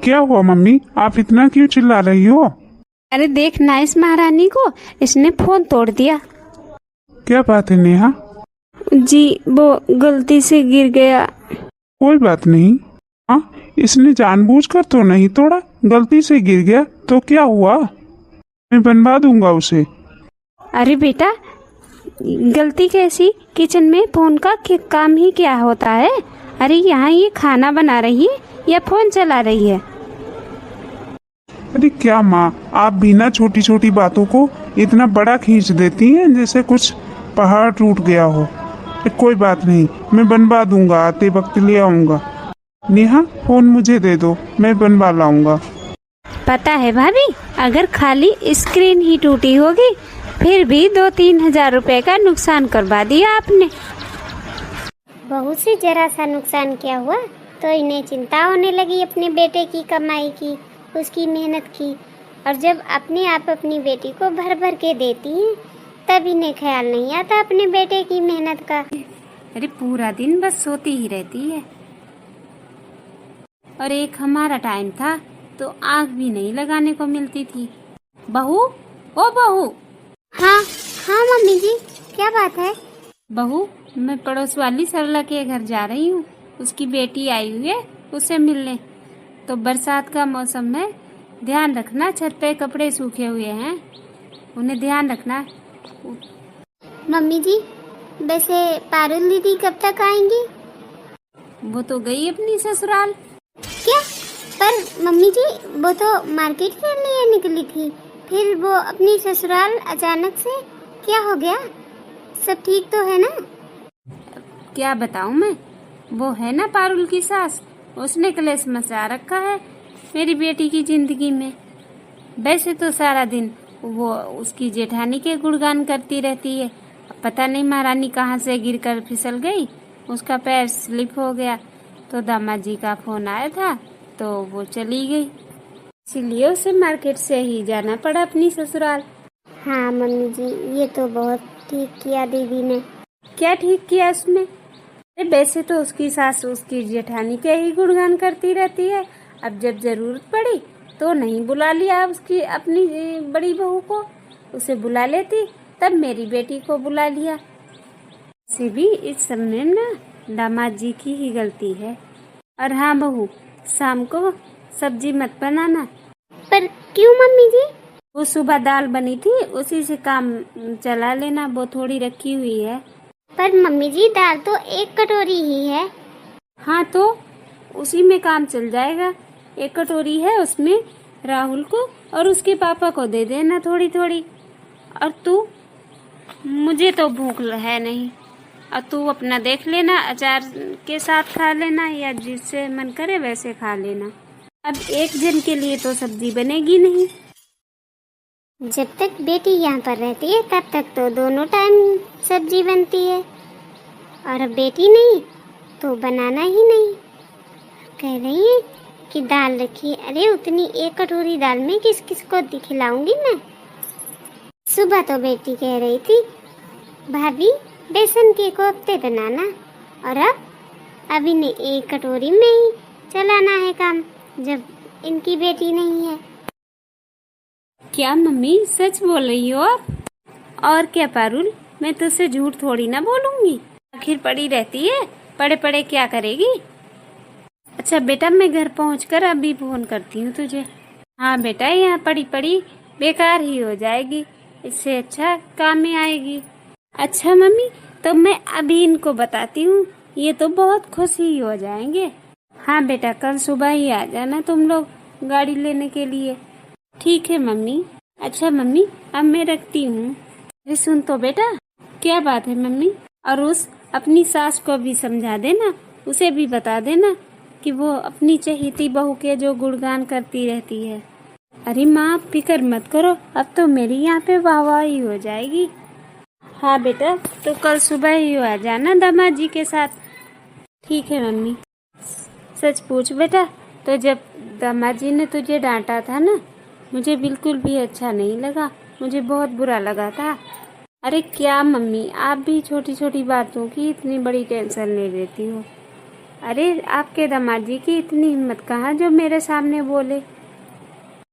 क्या हुआ मम्मी, आप इतना क्यों चिल्ला रही हो? अरे देख ना, इस महारानी को इसने फोन तोड़ दिया। क्या बात है नेहा? जी वो गलती से गिर गया। कोई बात नहीं। हाँ, इसने जानबूझकर तो नहीं तोड़ा, गलती से गिर गया तो क्या हुआ? मैं बनवा दूंगा उसे। अरे बेटा, गलती कैसी? किचन में फोन का काम ही क्या होता है? अरे यहाँ ये खाना बना रही है या फोन चला रही है? अरे क्या माँ, आप भी ना छोटी छोटी बातों को इतना बड़ा खींच देती हैं जैसे कुछ पहाड़ टूट गया हो। कोई बात नहीं, मैं बनवा दूंगा, आते वक्त ले आऊंगा। नेहा, फोन मुझे दे दो, मैं बनवा लाऊंगा। पता है भाभी, अगर खाली स्क्रीन ही टूटी होगी फिर भी 2-3 हजार रुपए का नुकसान करवा दिया आपने। बहू से जरा सा नुकसान क्या हुआ तो इन्हें चिंता होने लगी अपने बेटे की कमाई की, उसकी मेहनत की। और जब अपने आप अपनी बेटी को भर भर के देती हैं तब इन्हें ख्याल नहीं आता अपने बेटे की मेहनत का। अरे पूरा दिन बस सोती ही रहती है। और एक हमारा टाइम था तो आग भी नहीं लगाने को मिलती थी। बहू, ओ बहू। हाँ हाँ मम्मी जी, क्या बात है? बहू, मैं पड़ोस वाली सरला के घर जा रही हूँ, उसकी बेटी आई हुई है उससे मिलने। तो बरसात का मौसम है, ध्यान रखना, छत पे कपड़े सूखे हुए हैं, उन्हें ध्यान रखना। मम्मी जी, वैसे पारुल दीदी कब तक आएंगी? वो तो गई अपनी ससुराल। क्या? पर मम्मी जी, वो तो मार्केट के लिए निकली थी, फिर वो अपनी ससुराल अचानक से क्या हो गया? सब ठीक तो है ना? क्या बताऊं मैं, वो है ना पारुल की सास, उसने कलेश मचा रखा है मेरी बेटी की जिंदगी में। वैसे तो सारा दिन वो उसकी जेठानी के गुणगान करती रहती है। पता नहीं महारानी कहाँ से गिरकर फिसल गई, उसका पैर स्लिप हो गया। तो दामाद जी का फोन आया था तो वो चली गई, इसीलिए उसे मार्केट से ही जाना पड़ा अपनी ससुराल। हाँ मम्मी जी, ये तो बहुत ठीक किया दीदी ने। क्या ठीक किया उसने? वैसे तो उसकी सास उसकी जेठानी के ही गुणगान करती रहती है। अब जब जरूरत पड़ी तो नहीं बुला लिया उसकी अपनी बड़ी बहू को, उसे बुला लेती, तब मेरी बेटी को बुला लिया। से भी इस समय ना दामाद जी की ही गलती है। और हाँ बहू, शाम को सब्जी मत बनाना। पर क्यों मम्मी जी? वो सुबह दाल बनी थी, उसी से काम चला लेना, वो थोड़ी रखी हुई है। पर मम्मी जी, दाल तो एक कटोरी ही है। हाँ तो उसी में काम चल जाएगा। एक कटोरी है, उसमें राहुल को और उसके पापा को दे देना थोड़ी थोड़ी। और तू, मुझे तो भूख है नहीं, और तू अपना देख लेना, अचार के साथ खा लेना या जिससे मन करे वैसे खा लेना। अब एक जन के लिए तो सब्जी बनेगी नहीं। जब तक बेटी यहाँ पर रहती है तब तक तो दोनों टाइम सब्जी बनती है, और अब बेटी नहीं तो बनाना ही नहीं। कह रही है कि दाल रखी, अरे उतनी एक कटोरी दाल में किस किस को खिलाऊंगी मैं? सुबह तो बेटी कह रही थी भाभी बेसन के कोफ्ते बनाना, और अब इन्हें एक कटोरी में ही चलाना है काम, जब इनकी बेटी नहीं है। क्या मम्मी, सच बोल रही हो आप? और क्या पारुल, मैं तुझसे झूठ थोड़ी ना बोलूंगी, आखिर पड़ी रहती है, पड़े पड़े क्या करेगी। अच्छा बेटा, मैं घर पहुंचकर अभी फोन करती हूँ तुझे। हाँ बेटा, यहाँ पड़ी पड़ी बेकार ही हो जाएगी, इससे अच्छा काम में आएगी। अच्छा मम्मी, तो मैं अभी इनको बताती हूँ, ये तो बहुत खुश ही हो जाएंगे। हाँ बेटा, कल सुबह ही आ जाना तुम लोग गाड़ी लेने के लिए। ठीक है मम्मी। अच्छा मम्मी, अब मैं रखती हूँ। अरे सुन तो बेटा। क्या बात है मम्मी? और उस अपनी सास को भी समझा देना, उसे भी बता देना कि वो अपनी चहेती बहू के जो गुणगान करती रहती है। अरे माँ, फिक्र मत करो, अब तो मेरी यहाँ पे वाहवाही हो जाएगी। हाँ बेटा, तो कल सुबह ही आ जाना दामाद जी के साथ। ठीक है मम्मी। सच पूछ बेटा, तो जब दामाद जी ने तुझे डांटा था ना, मुझे बिल्कुल भी अच्छा नहीं लगा, मुझे बहुत बुरा लगा था। अरे क्या मम्मी, आप भी छोटी छोटी बातों की इतनी बड़ी टेंशन ले लेती हो। अरे आपके दामाद जी की इतनी हिम्मत कहाँ जो मेरे सामने बोले।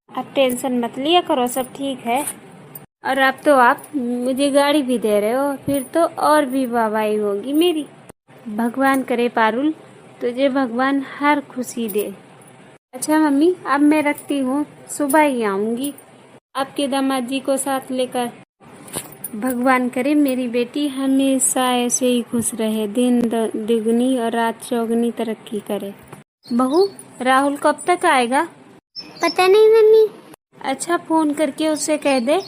आप टेंशन मत लिया करो, सब ठीक है। और अब तो आप मुझे गाड़ी भी दे रहे हो, फिर तो और भी वाहवाही होगी मेरी। भगवान करे पारुल, तुझे भगवान हर खुशी दे। अच्छा मम्मी, अब मैं रखती हूँ, सुबह ही आऊंगी आपके दामाद जी को साथ लेकर। भगवान करे मेरी बेटी हमेशा ऐसे ही खुश रहे, दिन दुगनी और रात चौगनी तरक्की करे। बहू, राहुल कब तक आएगा? पता नहीं मम्मी। अच्छा, फोन करके उससे कह दे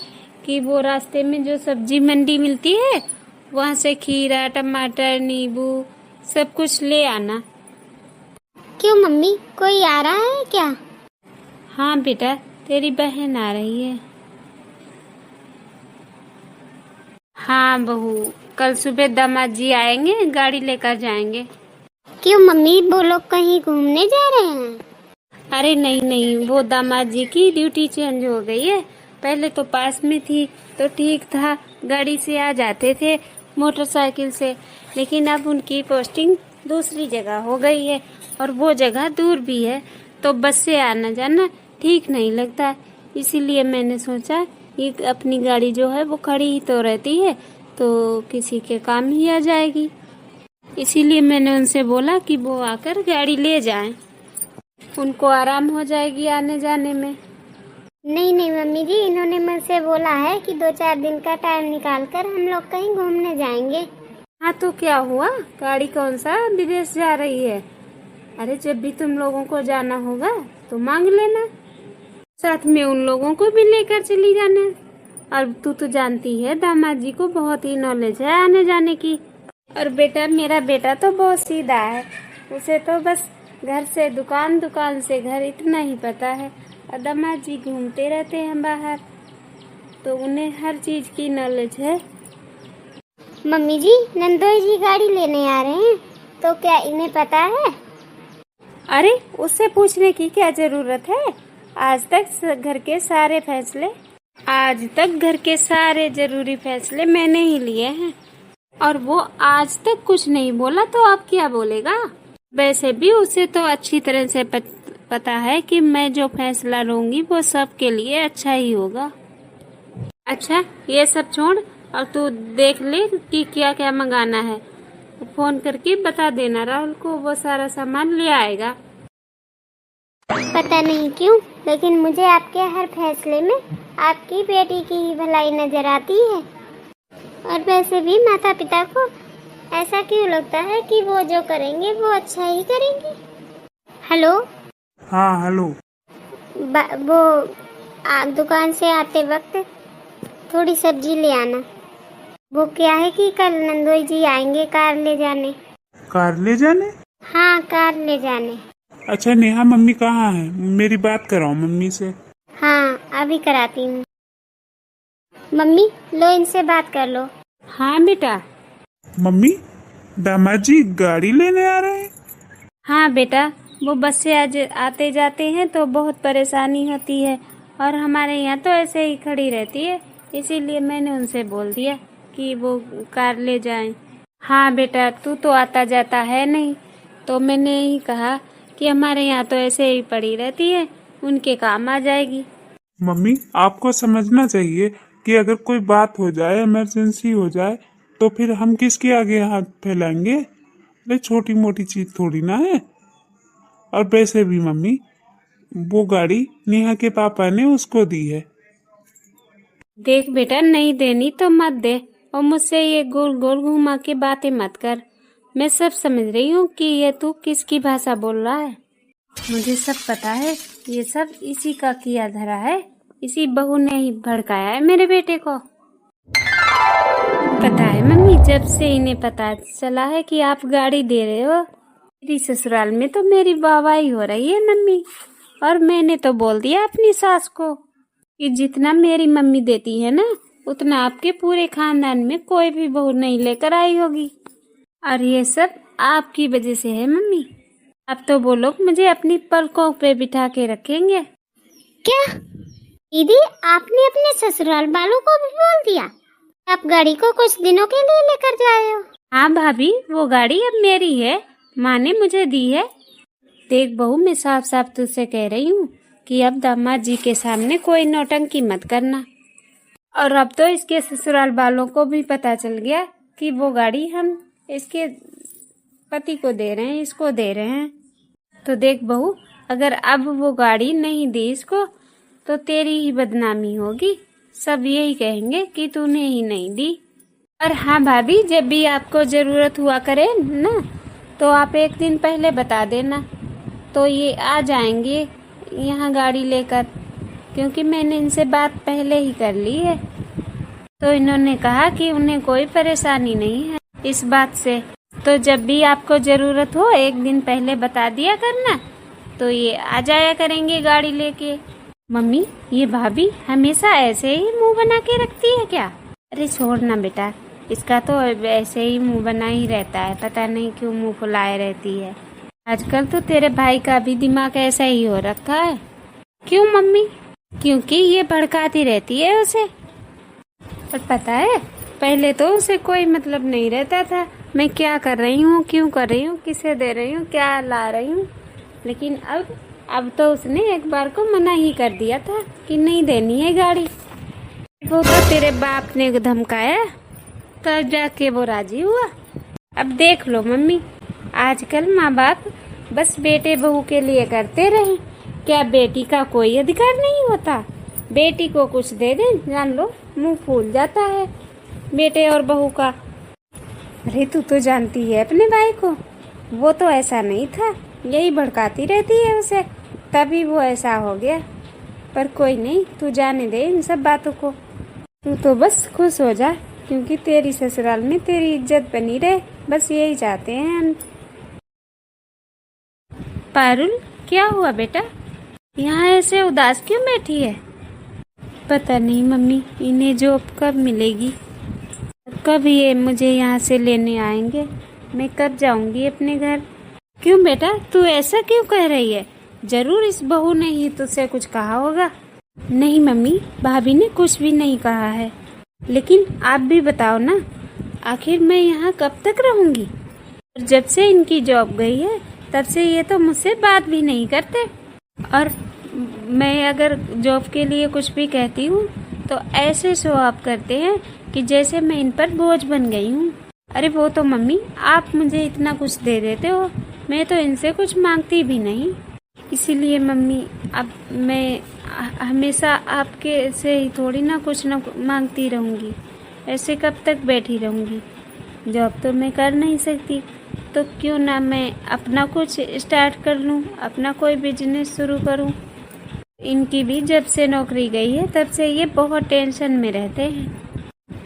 कि वो रास्ते में जो सब्जी मंडी मिलती है वहाँ से खीरा, टमाटर, नींबू सब कुछ ले आना। क्यों मम्मी, कोई आ रहा है क्या? हाँ बेटा, तेरी बहन आ रही है। हाँ बहू, कल सुबह दामाद जी आएंगे, गाड़ी लेकर जाएंगे। क्यों मम्मी, वो लोग कहीं घूमने जा रहे हैं? अरे नहीं नहीं, वो दामाद जी की ड्यूटी चेंज हो गई है। पहले तो पास में थी तो ठीक था, गाड़ी से आ जाते थे, मोटरसाइकिल से। लेकिन अब उनकी पोस्टिंग दूसरी जगह हो गई है और वो जगह दूर भी है, तो बस से आना जाना ठीक नहीं लगता। इसीलिए मैंने सोचा कि अपनी गाड़ी जो है वो खड़ी ही तो रहती है, तो किसी के काम ही आ जाएगी। इसीलिए मैंने उनसे बोला कि वो आकर गाड़ी ले जाएं, उनको आराम हो जाएगी आने जाने में। नहीं नहीं मम्मी जी, इन्होंने मुझसे बोला है कि 2-4 दिन का टाइम निकाल कर हम लोग कहीं घूमने जाएंगे। हाँ तो क्या हुआ, गाड़ी कौन सा विदेश जा रही है? अरे जब भी तुम लोगों को जाना होगा तो मांग लेना, साथ में उन लोगों को भी लेकर चली जाना। और तू तो जानती है दामाद जी को बहुत ही नॉलेज है आने जाने की। और बेटा, मेरा बेटा तो बहुत सीधा है, उसे तो बस घर से दुकान, दुकान से घर इतना ही पता है। और दामाद जी घूमते रहते हैं बाहर, तो उन्हें हर चीज की नॉलेज है। मम्मी जी, नंदोई जी गाड़ी लेने आ रहे हैं, तो क्या इन्हें पता है? अरे उससे पूछने की क्या जरूरत है? आज तक घर के सारे जरूरी फैसले मैंने ही लिए हैं, और वो आज तक कुछ नहीं बोला, तो अब क्या बोलेगा? वैसे भी उसे तो अच्छी तरह से पता है कि मैं जो फैसला लूंगी वो सबके लिए अच्छा ही होगा। अच्छा, ये सब छोड़ और तू देख ले कि क्या क्या मंगाना है। फोन करके बता देना राहुल को, वो सारा सामान ले आएगा। पता नहीं क्यों, लेकिन मुझे आपके हर फैसले में आपकी बेटी की ही भलाई नजर आती है। और वैसे भी माता पिता को ऐसा क्यों लगता है कि वो जो करेंगे वो अच्छा ही करेंगे। हेलो। हाँ हेलो। दुकान से आते वक्त थोड़ी सब्जी ले आना। वो क्या है कि कल नंदोई जी आएंगे कार ले जाने। कार ले जाने? हाँ, कार ले जाने। अच्छा नेहा, मम्मी कहाँ है? मेरी बात कराओ मम्मी से। हाँ, अभी कराती हूँ। मम्मी लो, इनसे बात कर लो। हाँ बेटा। मम्मी, दामाद जी गाड़ी लेने आ रहे हैं? हाँ बेटा, वो बस से आज आते जाते हैं तो बहुत परेशानी होती है, और हमारे यहाँ तो ऐसे ही खड़ी रहती है, इसीलिए मैंने उनसे बोल दिया कि वो कार ले जाएं। हाँ बेटा, तू तो आता जाता है नहीं, तो मैंने ही कहा कि हमारे यहाँ तो ऐसे ही पड़ी रहती है, उनके काम आ जाएगी। मम्मी, आपको समझना चाहिए कि अगर कोई बात हो जाए, इमरजेंसी हो जाए, तो फिर हम किसके आगे हाथ फैलाएंगे? अरे छोटी मोटी चीज थोड़ी ना है। और वैसे भी मम्मी, वो गाड़ी नेहा के पापा ने उसको दी है। देख बेटा, नहीं देनी तो मत दे, और मुझसे ये गोल गोल घुमा के बातें मत कर। मैं सब समझ रही हूँ कि ये तू किसकी भाषा बोल रहा है, मुझे सब पता है। ये सब इसी का किया धरा है, इसी बहू ने ही भड़काया है मेरे बेटे को। पता है मम्मी, जब से इन्हें पता चला है कि आप गाड़ी दे रहे हो, मेरी ससुराल में तो मेरी वाहवाही हो रही है मम्मी। और मैंने तो बोल दिया अपनी सास को कि जितना मेरी मम्मी देती है ना, उतना आपके पूरे खानदान में कोई भी बहू नहीं लेकर आई होगी। और ये सब आपकी वजह से है मम्मी। अब तो वो लोग मुझे अपनी पलकों पे बिठा के रखेंगे। क्या दीदी, आपने अपने ससुराल वालों को भी बोल दिया? आप गाड़ी को कुछ दिनों के लिए लेकर जाए हो? हाँ भाभी, वो गाड़ी अब मेरी है, माँ ने मुझे दी है। देख बहू, मैं साफ साफ तुझसे कह रही हूँ कि अब दामाद जी के सामने कोई नौटंकी मत करना। और अब तो इसके ससुराल वालों को भी पता चल गया कि वो गाड़ी हम इसके पति को दे रहे हैं, इसको दे रहे हैं। तो देख बहू, अगर अब वो गाड़ी नहीं दी इसको तो तेरी ही बदनामी होगी। सब यही कहेंगे कि तूने ही नहीं दी। और हाँ भाभी, जब भी आपको जरूरत हुआ करे ना, तो आप एक दिन पहले बता देना, तो ये आ जाएंगे यहाँ गाड़ी लेकर, क्योंकि मैंने इनसे बात पहले ही कर ली है। तो इन्होंने कहा कि उन्हें कोई परेशानी नहीं है इस बात से। तो जब भी आपको जरूरत हो एक दिन पहले बता दिया करना, तो ये आ जाया करेंगे गाड़ी लेके। मम्मी, ये भाभी हमेशा ऐसे ही मुंह बना के रखती है क्या? अरे छोड़ ना बेटा, इसका तो ऐसे ही मुंह बना ही रहता है, पता नहीं क्यों मुंह फुलाए रहती है। आजकल तो तेरे भाई का भी दिमाग ऐसा ही हो रखा है। क्यों मम्मी? क्योंकि ये भड़काती रहती है उसे। और पता है, पहले तो उसे कोई मतलब नहीं रहता था, मैं क्या कर रही हूँ, क्यों कर रही हूँ, किसे दे रही हूँ, क्या ला रही हूँ। लेकिन अब तो उसने एक बार को मना ही कर दिया था कि नहीं देनी है गाड़ी। वो तो तेरे बाप ने धमकाया, तब जाके वो राजी हुआ। अब देख लो मम्मी, आजकल माँ बाप बस बेटे बहू के लिए करते रहे, क्या बेटी का कोई अधिकार नहीं होता? बेटी को कुछ दे दे, जान लो मुंह फूल जाता है बेटे और बहू का। अरे तू तो जानती है अपने भाई को, वो तो ऐसा नहीं था, यही भड़काती रहती है उसे, तभी वो ऐसा हो गया। पर कोई नहीं, तू जाने दे इन सब बातों को, तू तो बस खुश हो जा, क्योंकि तेरी ससुराल में तेरी इज्जत बनी रहे, बस यही चाहते हैं हम। पारुल, क्या हुआ बेटा? यहाँ ऐसे उदास क्यों बैठी है? पता नहीं मम्मी, इन्हें जॉब कब मिलेगी, कब ये मुझे यहाँ से लेने आएंगे, मैं कब जाऊंगी अपने घर। क्यों बेटा, तू ऐसा क्यों कह रही है? जरूर इस बहू ने ही तुझसे कुछ कहा होगा। नहीं मम्मी, भाभी ने कुछ भी नहीं कहा है, लेकिन आप भी बताओ ना, आखिर मैं यहाँ कब तक रहूंगी? जब से इनकी जॉब गई है तब से ये तो मुझसे बात भी नहीं करते, और मैं अगर जॉब के लिए कुछ भी कहती हूँ तो ऐसे शो ऑफ करते हैं कि जैसे मैं इन पर बोझ बन गई हूँ। अरे वो तो मम्मी, आप मुझे इतना कुछ दे देते हो, मैं तो इनसे कुछ मांगती भी नहीं। इसीलिए मम्मी, अब मैं हमेशा आपके से ही थोड़ी ना कुछ ना मांगती रहूँगी, ऐसे कब तक बैठी रहूँगी? जॉब तो मैं कर नहीं सकती, तो क्यों ना मैं अपना कुछ स्टार्ट कर लूँ, अपना कोई बिजनेस शुरू करूँ। इनकी भी जब से नौकरी गई है तब से ये बहुत टेंशन में रहते हैं,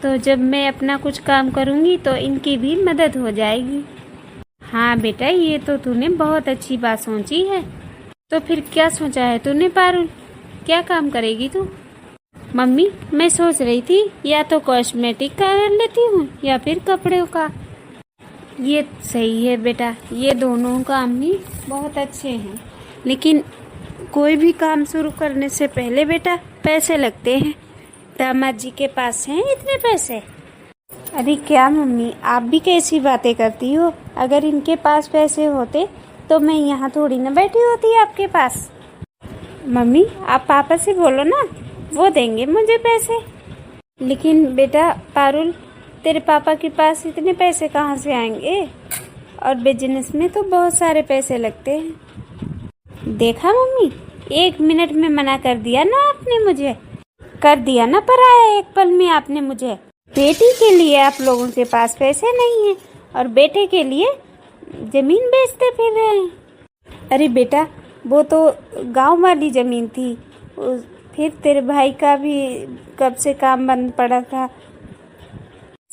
तो जब मैं अपना कुछ काम करूँगी तो इनकी भी मदद हो जाएगी। हाँ बेटा, ये तो तूने बहुत अच्छी बात सोची है। तो फिर क्या सोचा है तूने पारुल, क्या काम करेगी तू? मम्मी, मैं सोच रही थी या तो कॉस्मेटिक का कर लेती हूँ या फिर कपड़ों का। ये सही है बेटा, ये दोनों काम ही बहुत अच्छे हैं, लेकिन कोई भी काम शुरू करने से पहले बेटा पैसे लगते हैं। दामाद जी के पास हैं इतने पैसे? अरे क्या मम्मी, आप भी कैसी बातें करती हो? अगर इनके पास पैसे होते तो मैं यहाँ थोड़ी ना बैठी होती आपके पास। मम्मी, आप पापा से बोलो ना, वो देंगे मुझे पैसे। लेकिन बेटा पारुल, तेरे पापा के पास इतने पैसे कहाँ से आएंगे? और बिजनेस में तो बहुत सारे पैसे लगते हैं। देखा मम्मी, 1 मिनट में मना कर दिया ना आपने मुझे, कर दिया ना पराया एक पल में आपने मुझे। बेटी के लिए आप लोगों के पास पैसे नहीं है और बेटे के लिए जमीन बेचते फिर रहे हैं। अरे बेटा, वो तो गांव वाली जमीन थी, फिर तेरे भाई का भी कब से काम बंद पड़ा था,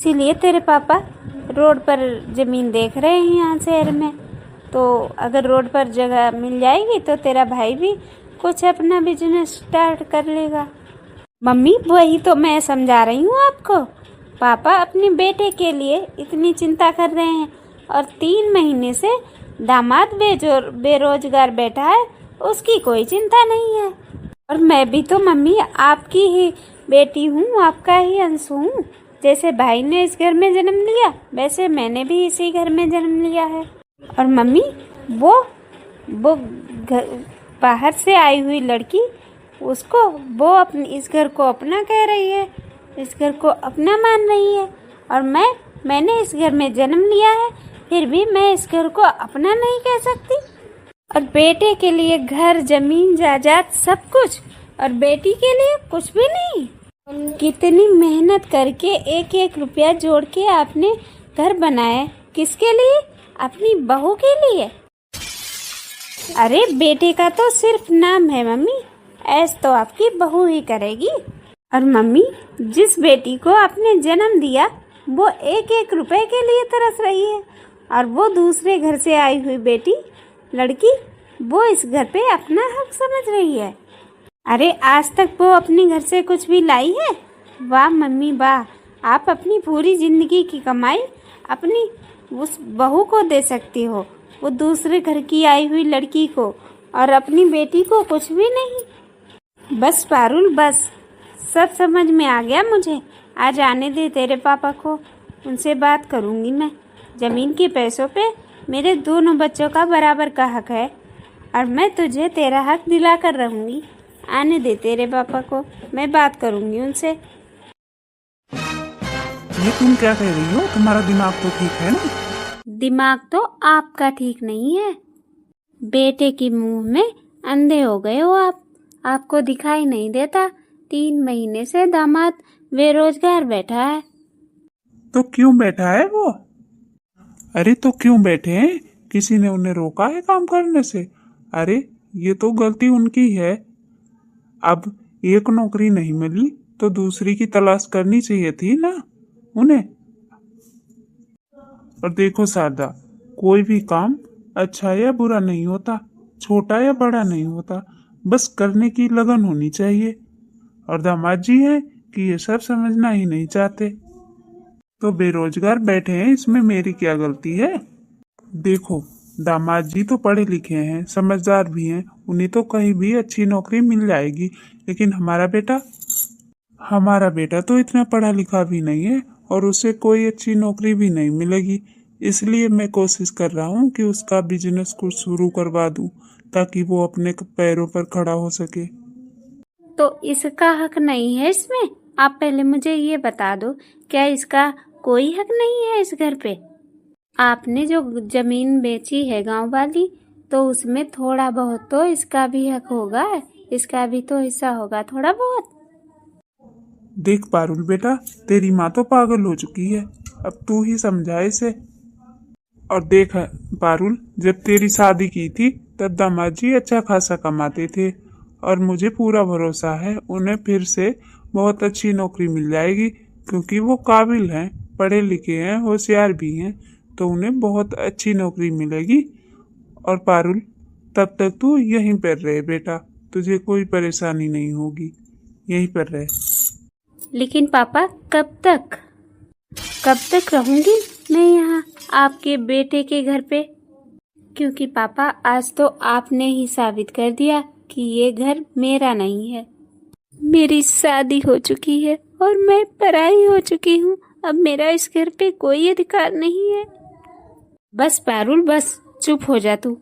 इसीलिए तेरे पापा रोड पर जमीन देख रहे हैं यहाँ शहर में। तो अगर रोड पर जगह मिल जाएगी तो तेरा भाई भी कुछ अपना बिजनेस स्टार्ट कर लेगा। मम्मी, वही तो मैं समझा रही हूँ आपको, पापा अपने बेटे के लिए इतनी चिंता कर रहे हैं और 3 महीने से दामाद बेरोजगार बैठा है, उसकी कोई चिंता नहीं है। और मैं भी तो मम्मी आपकी ही बेटी हूँ, आपका ही अंश हूँ। जैसे भाई ने इस घर में जन्म लिया, वैसे मैंने भी इसी घर में जन्म लिया है। और मम्मी वो बाहर से आई हुई लड़की, उसको वो अपने इस घर को अपना कह रही है, इस घर को अपना मान रही है। और मैंने इस घर में जन्म लिया है, फिर भी मैं इस घर को अपना नहीं कह सकती। और बेटे के लिए घर, जमीन, जायदाद सब कुछ, और बेटी के लिए कुछ भी नहीं। कितनी मेहनत करके एक एक रुपया जोड़ के आपने घर बनाया, किसके लिए? अपनी बहू के लिए। अरे बेटे का तो सिर्फ नाम है मम्मी, ऐस तो आपकी बहू ही करेगी। और मम्मी, जिस बेटी को आपने जन्म दिया वो एक एक रुपए के लिए तरस रही है, और वो दूसरे घर से आई हुई बेटी, लड़की, वो इस घर पे अपना हक समझ रही है। अरे आज तक वो अपने घर से कुछ भी लाई है? वाह मम्मी वाह, आप अपनी पूरी जिंदगी की कमाई अपनी उस बहू को दे सकती हो, वो दूसरे घर की आई हुई लड़की को, और अपनी बेटी को कुछ भी नहीं। बस पारुल बस, सब समझ में आ गया मुझे। आज आने दे तेरे पापा को, उनसे बात करूंगी मैं। जमीन के पैसों पे मेरे दोनों बच्चों का बराबर का हक है, और मैं तुझे तेरा हक दिला कर रहूंगी। आने दे तेरे पापा को, मैं बात करूंगी उनसे। ये तुम क्या कह रही हो? तुम्हारा दिमाग तो ठीक है ना? दिमाग तो आपका ठीक नहीं है। बेटे की मुंह में अंधे हो गए हो आप, आपको दिखाई नहीं देता। 3 महीने से दामाद बेरोजगार बैठा है। तो क्यों बैठा है वो? अरे तो क्यों बैठे हैं? किसी ने उन्हें रोका है काम करने से? अरे ये तो गलती उनकी है। अब एक नौकरी नहीं मिली तो दूसरी की तलाश करनी चाहिए थी ना उन्हें। और देखो शारदा, कोई भी काम अच्छा या बुरा नहीं होता, छोटा या बड़ा नहीं होता, बस करने की लगन होनी चाहिए। और दामाद जी हैं कि ये सब समझना ही नहीं चाहते, तो बेरोजगार बैठे हैं, इसमें मेरी क्या गलती है? देखो, दामाद जी तो पढ़े लिखे हैं, समझदार भी हैं, उन्हें तो कहीं भी अच्छी नौकरी मिल जाएगी। लेकिन हमारा बेटा तो इतना पढ़ा लिखा भी नहीं है, और उसे कोई अच्छी नौकरी भी नहीं मिलेगी। इसलिए मैं कोशिश कर रहा हूँ कि उसका बिजनेस कुछ शुरू करवा दूँ, ताकि वो अपने पैरों पर खड़ा हो सके। तो इसका हक नहीं है इसमें? आप पहले मुझे ये बता दो, क्या इसका कोई हक नहीं है इस घर पे? आपने जो जमीन बेची है गांव वाली, तो उसमें थोड़ा बहुत तो इसका भी हक होगा, इसका भी तो हिस्सा होगा थोड़ा बहुत। देख पारुल बेटा, तेरी माँ तो पागल हो चुकी है, अब तू ही समझा इसे। और देख पारुल, जब तेरी शादी की थी तब दामाद जी अच्छा खासा कमाते थे, और मुझे पूरा भरोसा है उन्हें फिर से बहुत अच्छी नौकरी मिल जाएगी, क्योंकि वो काबिल हैं, पढ़े लिखे हैं, होशियार भी हैं, तो उन्हें बहुत अच्छी नौकरी मिलेगी। और पारुल, तब तक तू यहीं पर रहे बेटा, तुझे कोई परेशानी नहीं होगी, यहीं पर रहे। लेकिन पापा, कब तक रहूंगी मैं यहाँ आपके बेटे के घर पे? क्योंकि पापा, आज तो आपने ही साबित कर दिया कि ये घर मेरा नहीं है। मेरी शादी हो चुकी है और मैं पराई हो चुकी हूँ। अब मेरा इस घर पे कोई अधिकार नहीं है। बस पारुल, बस चुप हो जा तू।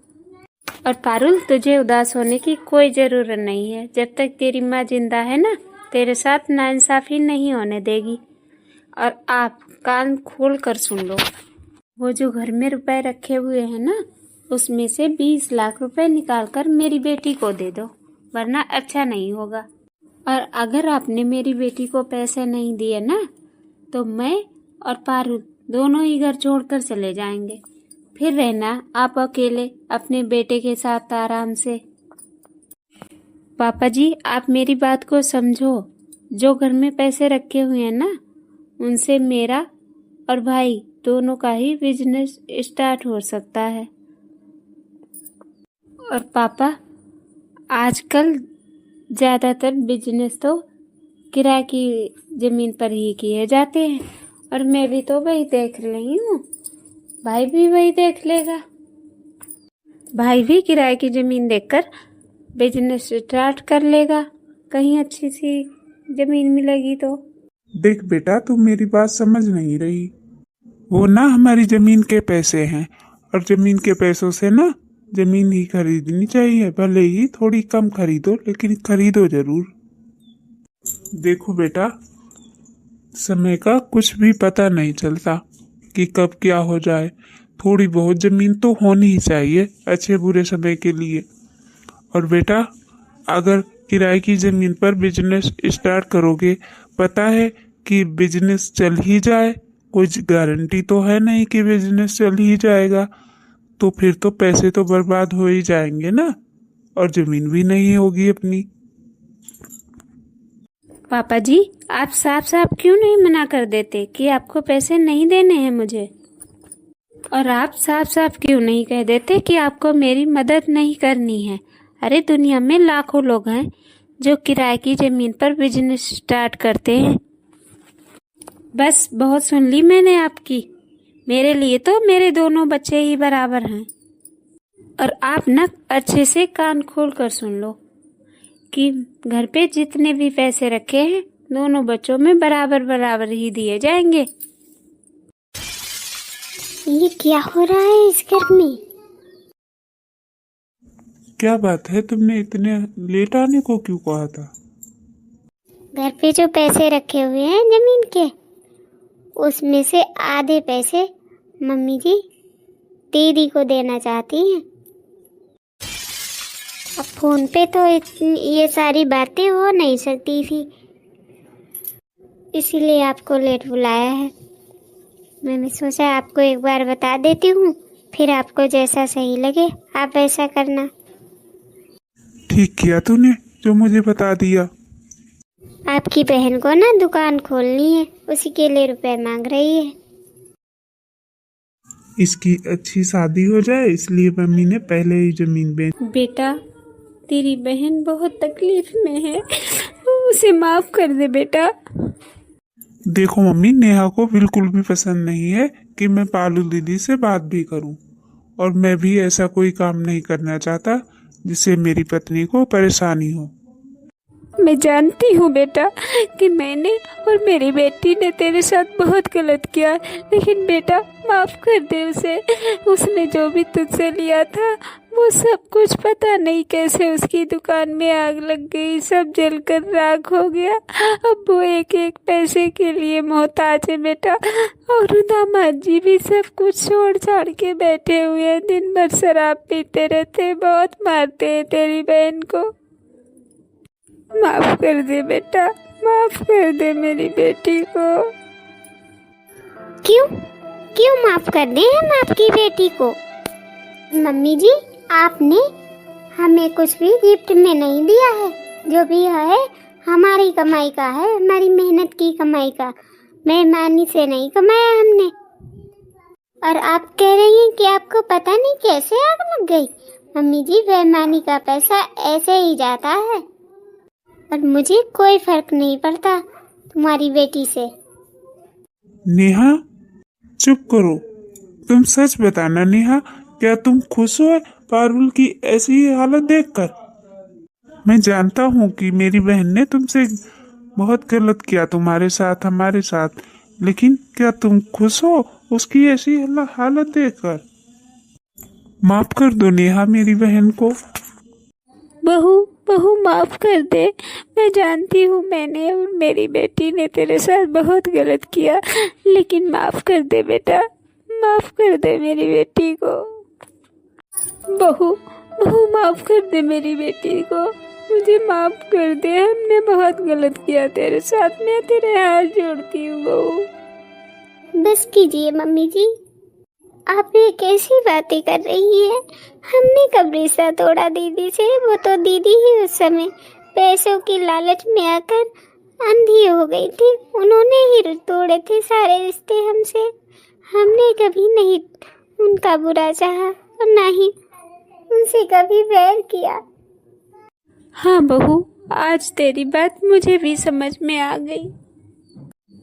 और पारुल, तुझे उदास होने की कोई जरूरत नहीं है। जब तक तेरी माँ जिंदा है ना, तेरे साथ नाइंसाफी नहीं होने देगी। और आप कान खोल कर सुन लो, वो जो घर में रुपए रखे हुए हैं ना, उसमें से 20 लाख रुपए निकाल कर मेरी बेटी को दे दो, वरना अच्छा नहीं होगा। और अगर आपने मेरी बेटी को पैसे नहीं दिए ना, तो मैं और पारुल दोनों ही घर छोड़कर चले जाएंगे। फिर रहना आप अकेले अपने बेटे के साथ आराम से। पापा जी, आप मेरी बात को समझो। जो घर में पैसे रखे हुए हैं ना, उनसे मेरा और भाई दोनों का ही बिजनेस स्टार्ट हो सकता है। और पापा, आजकल ज़्यादातर बिजनेस तो किराए की ज़मीन पर ही किए जाते हैं, और मैं भी तो वही देख रही हूँ, भाई भी वही देख लेगा। भाई भी किराए की ज़मीन देखकर बिजनेस स्टार्ट कर लेगा, कहीं अच्छी सी ज़मीन मिलेगी तो। देख बेटा, तू मेरी बात समझ नहीं रही। वो ना हमारी जमीन के पैसे हैं, और जमीन के पैसों से ना जमीन ही खरीदनी चाहिए, भले ही थोड़ी कम खरीदो लेकिन खरीदो जरूर। देखो बेटा, समय का कुछ भी पता नहीं चलता कि कब क्या हो जाए। थोड़ी बहुत जमीन तो होनी ही चाहिए अच्छे बुरे समय के लिए। और बेटा, अगर किराए की जमीन पर बिजनेस स्टार्ट करोगे, पता है कि बिजनेस चल ही जाए, कुछ गारंटी तो है नहीं कि बिजनेस चल ही जाएगा। तो फिर तो पैसे तो बर्बाद हो ही जाएंगे ना, और जमीन भी नहीं होगी अपनी। पापा जी, आप साफ साफ क्यों नहीं मना कर देते कि आपको पैसे नहीं देने हैं मुझे? और आप साफ साफ क्यों नहीं कह देते कि आपको मेरी मदद नहीं करनी है? अरे दुनिया में लाखों लोग हैं जो किराए की जमीन पर बिजनेस स्टार्ट करते हैं। बस बहुत सुन ली मैंने आपकी। मेरे लिए तो मेरे दोनों बच्चे ही बराबर हैं। और आप ना अच्छे से कान खोल कर सुन लो कि घर पे जितने भी पैसे रखे हैं दोनों बच्चों में बराबर बराबर ही दिए जाएंगे। ये क्या हो रहा है इस घर में? क्या बात है, तुमने इतने लेट आने को क्यों कहा था? घर पे जो पैसे रखे हुए हैं जमीन के, उसमें से आधे पैसे मम्मी जी दीदी को देना चाहती हैं। अब फोन पे तो ये सारी बातें हो नहीं सकती थी, इसीलिए आपको लेट बुलाया है। मैंने सोचा आपको एक बार बता देती हूँ, फिर आपको जैसा सही लगे आप ऐसा करना। ठीक किया तूने जो मुझे बता दिया। आपकी बहन को ना दुकान खोलनी है, उसी के लिए रुपए मांग रही है। इसकी अच्छी शादी हो जाए इसलिए मम्मी ने पहले ही जमीन बेच। बेटा, तेरी बहन बहुत तकलीफ में है, उसे माफ कर दे बेटा। देखो मम्मी, नेहा को बिल्कुल भी पसंद नहीं है कि मैं पालू दीदी से बात भी करूं, और मैं भी ऐसा कोई काम नहीं करना चाहता जिससे मेरी पत्नी को परेशानी हो। मैं जानती हूँ बेटा कि मैंने और मेरी बेटी ने तेरे साथ बहुत गलत किया, लेकिन बेटा माफ कर दे उसे। उसने जो भी तुझसे लिया था वो सब कुछ पता नहीं कैसे उसकी दुकान में आग लग गई, सब जलकर राख हो गया। अब वो एक एक पैसे के लिए मोहताज है बेटा। और दामाद जी भी सब कुछ छोड़ छाड़ के बैठे हुए हैं, दिन भर शराब पीते रहते, बहुत मारते हैं तेरी बहन को। माफ कर दे बेटा, माफ कर दे मेरी बेटी को। क्यों क्यों माफ कर दें हम आपकी बेटी को? मम्मी जी, आपने हमें कुछ भी गिफ्ट में नहीं दिया है। जो भी है हमारी कमाई का है, हमारी मेहनत की कमाई का, बेईमानी से नहीं कमाया हमने। और आप कह रही हैं कि आपको पता नहीं कैसे आग लग गई। मम्मी जी, बेईमानी का पैसा ऐसे ही जाता है, और मुझे कोई फर्क नहीं पड़ता तुम्हारी बेटी से। नेहा चुप करो, तुम सच बताना नेहा, क्या तुम खुश हो पारुल की ऐसी हालत देखकर? मैं जानता हूँ कि मेरी बहन ने तुमसे बहुत गलत किया तुम्हारे साथ, हमारे साथ, लेकिन क्या तुम खुश हो उसकी ऐसी हालत देखकर? माफ कर दो नेहा मेरी बहन को। बहू बहू माफ कर दे। मैं जानती हूँ मैंने और मेरी बेटी ने तेरे साथ बहुत गलत किया, लेकिन माफ कर दे बेटा, माफ कर दे मेरी बेटी को। बहू बहू माफ कर दे मेरी बेटी को, मुझे माफ कर दे, हमने बहुत गलत किया तेरे साथ, मैं तेरे हाथ जोड़ती हूँ बहू। बस कीजिए मम्मी जी, आप ये कैसी बातें कर रही हैं? हमने कब रिश्ता तोड़ा दीदी से? वो तो दीदी ही उस समय पैसों की लालच में आकर अंधी हो गई थी, उन्होंने ही तोड़े थे सारे रिश्ते हमसे। हमने कभी नहीं उनका बुरा चाहा और ना ही उनसे कभी वैर किया। हाँ बहू, आज तेरी बात मुझे भी समझ में आ गई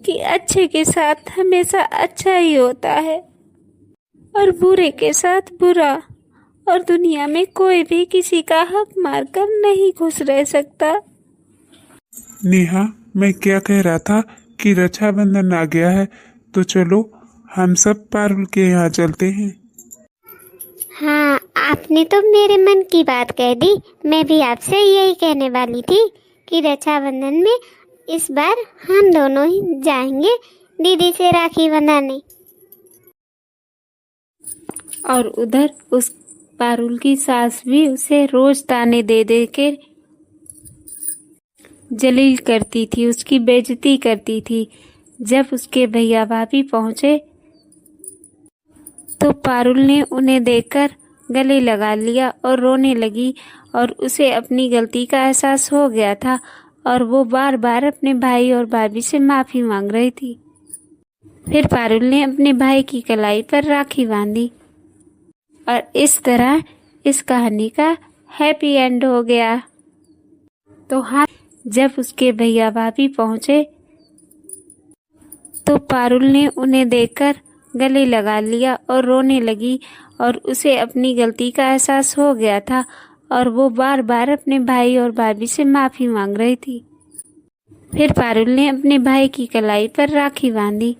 कि अच्छे के साथ हमेशा अच्छा ही होता है और बुरे के साथ बुरा, और दुनिया में कोई भी किसी का हक मारकर नहीं खुश रह सकता। नेहा, मैं क्या कह रहा था कि रक्षाबंधन आ गया है, तो चलो हम सब पारुल के यहाँ चलते हैं। हाँ, आपने तो मेरे मन की बात कह दी। मैं भी आपसे यही कहने वाली थी कि रक्षाबंधन में इस बार हम दोनों ही जाएंगे दीदी से राखी बनाने। और उधर उस पारुल की सास भी उसे रोज ताने दे दे के जलील करती थी, उसकी बेइज्जती करती थी। जब उसके भैया भाभी पहुंचे तो पारुल ने उन्हें देखकर गले लगा लिया और रोने लगी और उसे अपनी गलती का एहसास हो गया था और वो बार बार अपने भाई और भाभी से माफ़ी मांग रही थी। फिर पारुल ने अपने भाई की कलाई पर राखी बांधी और इस तरह इस कहानी का हैप्पी एंड हो गया। तो हाँ, जब उसके भैया भाभी पहुंचे तो पारुल ने उन्हें देखकर गले लगा लिया और रोने लगी और उसे अपनी गलती का एहसास हो गया था और वो बार बार अपने भाई और भाभी से माफ़ी मांग रही थी। फिर पारुल ने अपने भाई की कलाई पर राखी बांधी